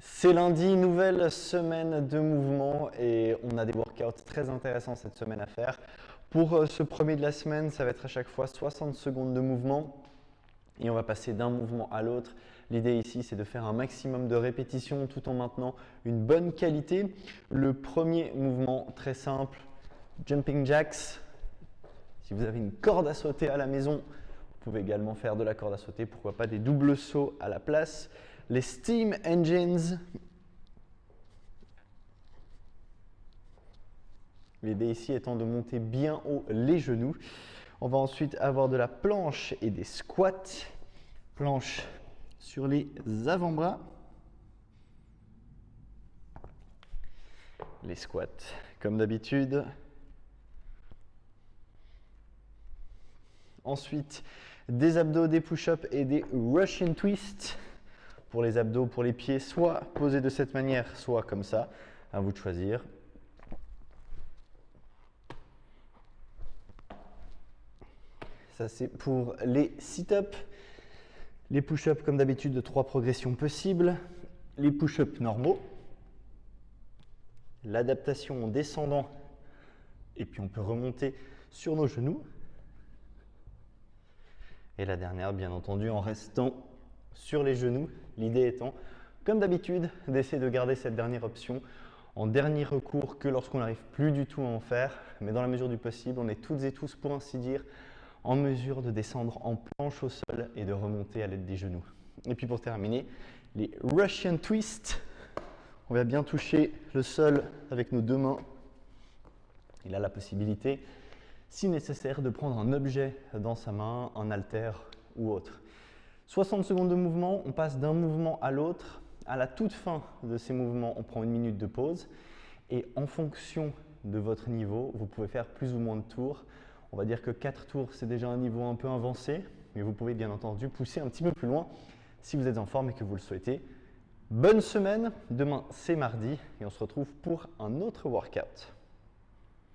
C'est lundi, nouvelle semaine de mouvement et on a des workouts très intéressants cette semaine à faire. Pour ce premier de la semaine, ça va être à chaque fois 60 secondes de mouvement et on va passer d'un mouvement à l'autre. L'idée ici, c'est de faire un maximum de répétitions tout en maintenant une bonne qualité. Le premier mouvement, très simple, jumping jacks. Si vous avez une corde à sauter à la maison, vous pouvez également faire de la corde à sauter, pourquoi pas des doubles sauts à la place. Les steam engines. L'idée ici étant de monter bien haut les genoux. On va ensuite avoir de la planche et des squats. Planche sur les avant-bras. Les squats comme d'habitude. Ensuite, des abdos, des push-ups et des Russian twists. Pour les abdos, pour les pieds, soit posés de cette manière, soit comme ça. À vous de choisir. Ça, c'est pour les sit-ups. Les push-ups, comme d'habitude, de 3 progressions possibles. Les push-ups normaux. L'adaptation en descendant. Et puis, on peut remonter sur nos genoux. Et la dernière, bien entendu, en restant sur les genoux. L'idée étant, comme d'habitude, d'essayer de garder cette dernière option en dernier recours que lorsqu'on n'arrive plus du tout à en faire. Mais dans la mesure du possible, on est toutes et tous, pour ainsi dire, en mesure de descendre en planche au sol et de remonter à l'aide des genoux. Et puis pour terminer, les Russian twists. On va bien toucher le sol avec nos deux mains. Et là, la possibilité, si nécessaire, de prendre un objet dans sa main, un haltère ou autre. 60 secondes de mouvement, on passe d'un mouvement à l'autre. À la toute fin de ces mouvements, on prend une minute de pause. Et en fonction de votre niveau, vous pouvez faire plus ou moins de tours. On va dire que 4 tours, c'est déjà un niveau un peu avancé, mais vous pouvez bien entendu pousser un petit peu plus loin si vous êtes en forme et que vous le souhaitez. Bonne semaine, demain c'est mardi et on se retrouve pour un autre workout.